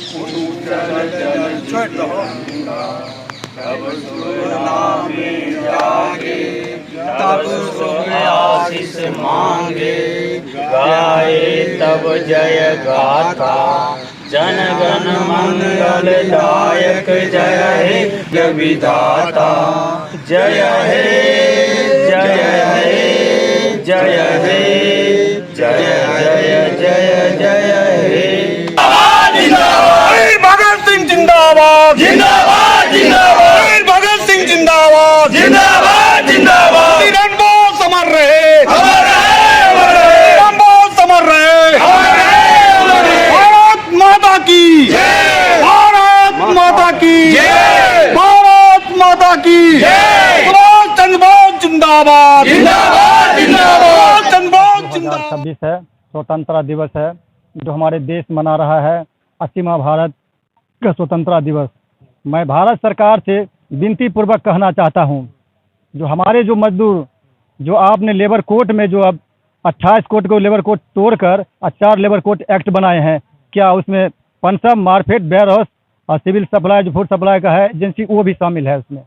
तब सुनामे जागे, तब सुख आशीष मांगे, गाए तब जय गाथा, जनगण मंगलदायक जय हे विधाता। जय हे जय हे जय हे जय जय जय जय हे। वीर भगत सिंह जिंदाबाद जिंदाबाद जिंदाबाद, वीर भगत सिंह जिंदाबाद जिंदाबाद जिंदाबाद। तिरंगा समर रहे, अमर रहे, अमर रहे, तिरंगा समर रहे। अमर रहे, अमर रहे। भारत माता की जय, भारत माता की जय, भारत माता की जय। सुभाष चंद्र बोस जिंदाबाद जिंदाबाद जिंदाबाद। सुभाष चंद्र बोस जिंदाबाद। 2026 है, स्वतंत्रता दिवस है, जो हमारे देश मना रहा है 80वां भारत का स्वतंत्रता दिवस। मैं भारत सरकार से विनती पूर्वक कहना चाहता हूं, जो हमारे जो मजदूर, जो आपने लेबर कोड में जो अब 28 कोड को लेबर कोड तोड़कर 4 लेबर कोड एक्ट बनाए हैं, क्या उसमें पनसम, मार्केट, वेयर हाउस और सिविल सप्लाई जो फूड सप्लाई का है एजेंसी, वो भी शामिल है उसमें।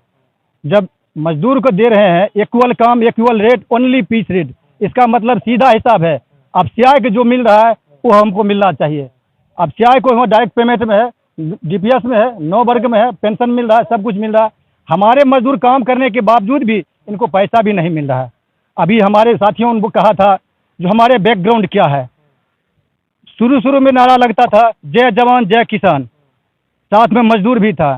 जब मजदूर को दे रहे हैं इक्वल काम equal rate only piece rate, इसका मतलब सीधा हिसाब है। अब सीआई को जो मिल रहा है वो हमको मिलना चाहिए। अब सीआई को वहाँ डायरेक्ट पेमेंट में है, डीपीएस में है, 9 वर्ग में है, पेंशन मिल रहा है, सब कुछ मिल रहा है। हमारे मजदूर काम करने के बावजूद भी इनको पैसा भी नहीं मिल रहा है। अभी हमारे साथियों ने कहा था, जो हमारे बैकग्राउंड क्या है, शुरू में नारा लगता था जय जवान जय किसान, साथ में मजदूर भी था।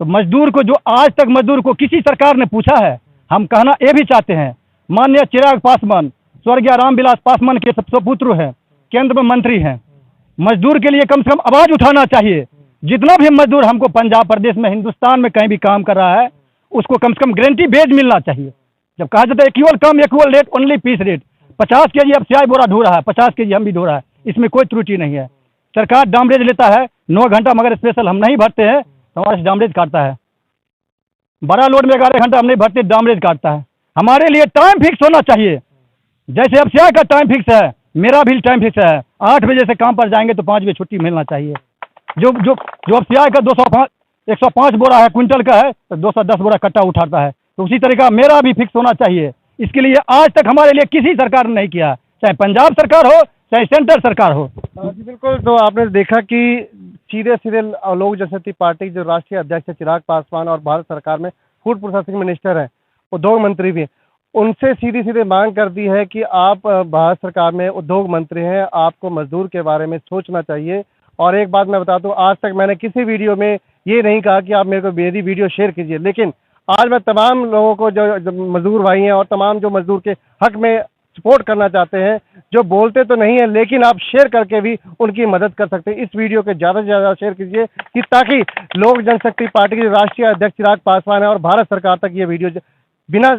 तो मजदूर को जो आज तक मजदूर को किसी सरकार ने पूछा है, हम कहना ये भी चाहते हैं, माननीय चिराग पासवान, स्वर्गीय रामविलास पासवान के सुपुत्र हैं, केंद्र में मंत्री हैं, मजदूर के लिए कम से कम आवाज़ उठाना चाहिए। जितना भी मजदूर हमको पंजाब प्रदेश में, हिंदुस्तान में कहीं भी काम कर रहा है, उसको कम से कम गारंटी बेज मिलना चाहिए। जब कहा जाता है इक्वल काम equal rate only piece rate, 50 KG अब सीआई बोरा ढो रहा है, 50 केजी हम भी ढो रहा है, इसमें कोई त्रुटि नहीं है। सरकार डामरेज लेता है 9 घंटा, मगर स्पेशल हम नहीं भरते हैं तो हमारे से डामरेज काटता है। बड़ा लोड में 11 घंटा हम नहीं भरते, डामरेज काटता है। हमारे लिए टाइम फिक्स होना चाहिए। जैसे अब सीआई का टाइम फिक्स है, मेरा भी टाइम फिक्स है, 8 बजे से काम पर जाएंगे तो 5 बजे छुट्टी मिलना चाहिए। जो जो जो अब सीआई का 105 बोरा है, क्विंटल का है, तो 210 बोरा कट्टा उठाता है। तो उसी तरीका मेरा भी फिक्स होना चाहिए। इसके लिए आज तक हमारे लिए किसी सरकार ने नहीं किया, चाहे पंजाब सरकार हो चाहे सेंटर सरकार हो। जी बिल्कुल। तो आपने देखा कि सीधे लोक जनशक्ति पार्टी जो राष्ट्रीय अध्यक्ष है चिराग पासवान और भारत सरकार में फूड प्रोसेसिंग मिनिस्टर हैं, उद्योग मंत्री भी हैं, उनसे सीधी मांग कर दी है कि आप भारत सरकार में उद्योग मंत्री हैं, आपको मजदूर के बारे में सोचना चाहिए। और एक बात मैं बता दूं, आज तक मैंने किसी वीडियो में ये नहीं कहा कि आप मेरे को मेरी वीडियो शेयर कीजिए, लेकिन आज मैं तमाम लोगों को जो मजदूर भाई हैं और तमाम जो मजदूर के हक में सपोर्ट करना चाहते हैं, जो बोलते तो नहीं है लेकिन आप शेयर करके भी उनकी मदद कर सकते हैं। इस वीडियो के ज़्यादा से ज़्यादा शेयर कीजिए कि ताकि लोक जनशक्ति पार्टी के राष्ट्रीय अध्यक्ष चिराग पासवान है और भारत सरकार तक ये वीडियो बिना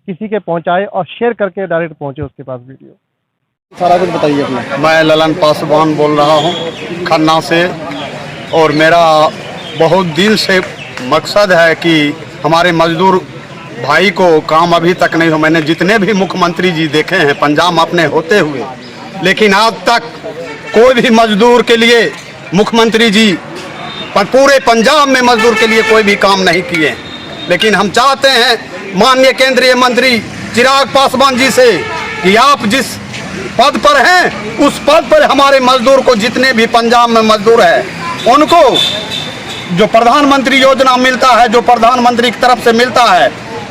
किसी के पहुंचाए और शेयर करके डायरेक्ट पहुंचे उसके पास वीडियो। सारा कुछ बताइए अपना। मैं ललन पासवान बोल रहा हूं खन्ना से, और मेरा बहुत दिल से मकसद है कि हमारे मजदूर भाई को काम अभी तक नहीं हो। मैंने जितने भी मुख्यमंत्री जी देखे हैं पंजाब अपने होते हुए, लेकिन आज तक कोई भी मजदूर के लिए मुख्यमंत्री जी पूरे पंजाब में मजदूर के लिए कोई भी काम नहीं किए। लेकिन हम चाहते हैं माननीय केंद्रीय मंत्री चिराग पासवान जी से कि आप जिस पद पर हैं उस पद पर हमारे मजदूर को, जितने भी पंजाब में मजदूर है, उनको जो प्रधानमंत्री योजना मिलता है, जो प्रधानमंत्री की तरफ से मिलता है,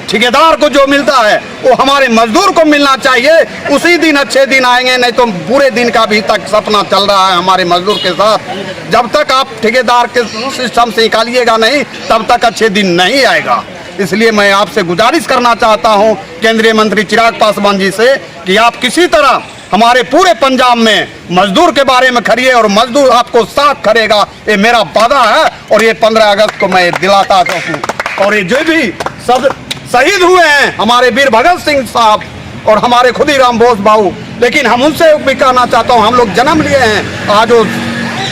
ठेकेदार को जो मिलता है वो हमारे मजदूर को मिलना चाहिए। उसी दिन अच्छे दिन आएंगे, नहीं तो बुरे दिन का भी तक सपना चल रहा है हमारे मजदूर के साथ। जब तक आप ठेकेदार के सिस्टम से निकालिएगा नहीं, तब तक अच्छे दिन नहीं आएगा। इसलिए मैं आपसे गुजारिश करना चाहता हूं केंद्रीय मंत्री चिराग पासवान जी से कि आप किसी तरह हमारे पूरे पंजाब में मजदूर के बारे में खड़िए और मजदूर आपको साथ करेगा, ये मेरा वादा है। और ये 15 अगस्त को मैं दिलाता हूँ। और ये जो भी सब शहीद हुए हैं हमारे वीर भगत सिंह साहब और हमारे खुदीराम बोस बाबू, लेकिन हम उनसे भी कहना चाहता हूँ, हम लोग जन्म लिए हैं, आज वो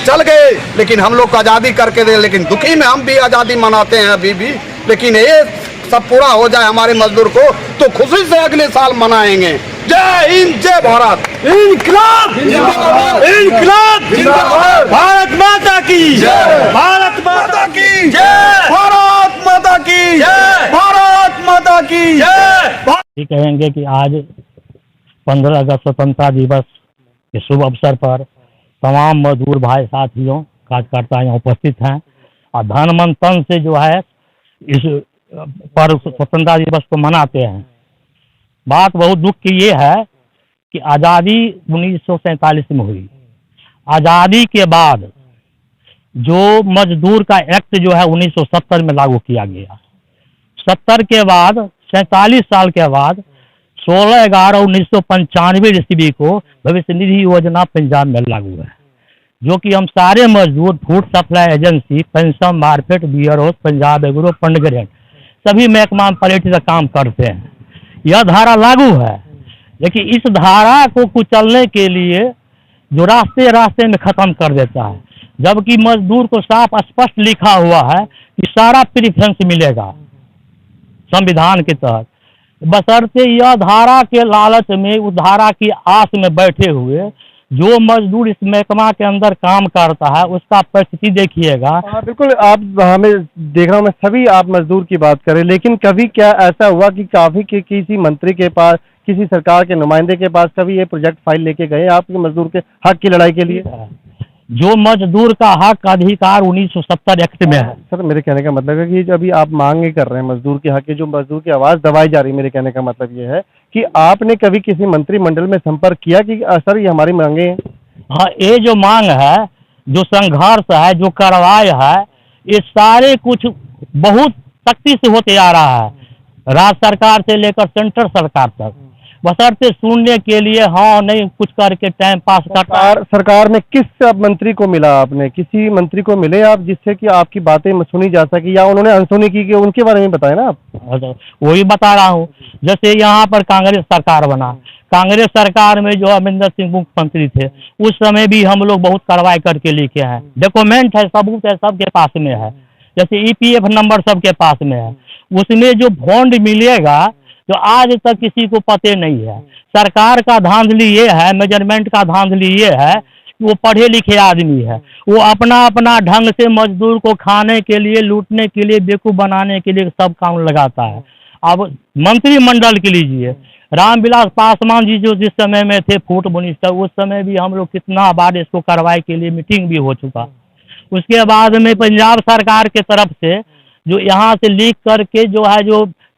चल गए, लेकिन हम लोग को आज़ादी करके दे। लेकिन दुखी में हम भी आज़ादी मनाते हैं अभी भी, लेकिन ये सब पूरा हो जाए हमारे मजदूर को तो खुशी से अगले साल मनाएंगे। जय हिंद जय भारत इनकलाब जिंदाबाद इनकलाब जिंदाबाद भारत माता की जय भारत माता की जय भारत माता की जय भारत माता की जय। ये कहेंगे कि आज 15 अगस्त स्वतंत्रता दिवस के शुभ अवसर पर तमाम मजदूर भाई साथियों कार्यकर्ता यहाँ उपस्थित हैं और धन मन तन से जो है इस पर्व स्वतंत्रता दिवस को मनाते हैं। बात बहुत दुख की ये है कि आज़ादी 1947 में हुई। आज़ादी के बाद जो मजदूर का एक्ट जो है 1970 में लागू किया गया। 70 के बाद 47 साल के बाद 16/11/1995 ईस्वी को भविष्य निधि योजना पंजाब में लागू है, जो कि हम सारे मजदूर food supply agency, pension market, beer house, Punjab agro, पंडग्रेड सभी महकमा में पलट का काम करते हैं। यह धारा लागू है, लेकिन इस धारा को कुचलने के लिए जो रास्ते रास्ते में ख़त्म कर देता है, जबकि मजदूर को साफ स्पष्ट लिखा हुआ है कि सारा प्रिफ्रेंस मिलेगा संविधान के तहत, बशर्ते यह धारा के लालच में, उस धारा की आस में बैठे हुए जो मजदूर इस महकमा के अंदर काम करता है उसका परिस्थिति देखिएगा। हाँ बिल्कुल, आप हमें देख रहा हूँ मैं, सभी आप मजदूर की बात करें, लेकिन कभी क्या ऐसा हुआ कि काफी किसी मंत्री के पास, किसी सरकार के नुमाइंदे के पास कभी ये प्रोजेक्ट फाइल लेके गए आपके मजदूर के हक की लड़ाई के लिए? जो मजदूर का हक अधिकार 1970 एक्ट में है। सर मेरे कहने का मतलब है कि जो अभी आप मांगे कर रहे हैं मजदूर के हक की, जो मजदूर की आवाज़ दबाई जा रही है, मेरे कहने का मतलब ये है कि आपने कभी किसी मंत्रिमंडल में संपर्क किया कि सर ये हमारी मांगे हैं? हाँ, ये जो मांग है, जो संघर्ष है, जो कार्रवाई है, ये सारे कुछ बहुत सख्ती से होते आ रहा है, राज्य सरकार से लेकर सेंट्रल सरकार तक, बशर्ते सुनने के लिए हाँ नहीं कुछ करके टाइम पास करता। सरकार में किस मंत्री को मिला आपने? किसी मंत्री को मिले आप जिससे कि आपकी बातें सुनी जा सकी, या उन्होंने अनसुनी की कि उनके बारे में बताए ना आप? वही बता रहा हूँ। जैसे यहाँ पर कांग्रेस सरकार बना, कांग्रेस सरकार में जो अमरिंदर सिंह मुख्यमंत्री थे, उस समय भी हम लोग बहुत कार्रवाई करके लिखे हैं, डॉक्यूमेंट है, सबूत है, सबके पास में है। जैसे EPF नंबर सबके पास में है, उसमें जो फंड मिलेगा जो आज तक किसी को पते नहीं है। सरकार का धांधली ये है, मेजरमेंट का धांधली ये है कि वो पढ़े लिखे आदमी है, वो अपना अपना ढंग से मजदूर को खाने के लिए, लूटने के लिए, बेवकूफ़ बनाने के लिए सब काम लगाता है। अब मंत्रिमंडल के लीजिए, रामविलास पासवान जी जो जिस समय में थे फूड मिनिस्टर, उस समय भी हम लोग कितना बार इसको कार्रवाई के लिए मीटिंग भी हो चुका। उसके बाद में पंजाब सरकार के तरफ से जो यहाँ से लीक करके जो है, जो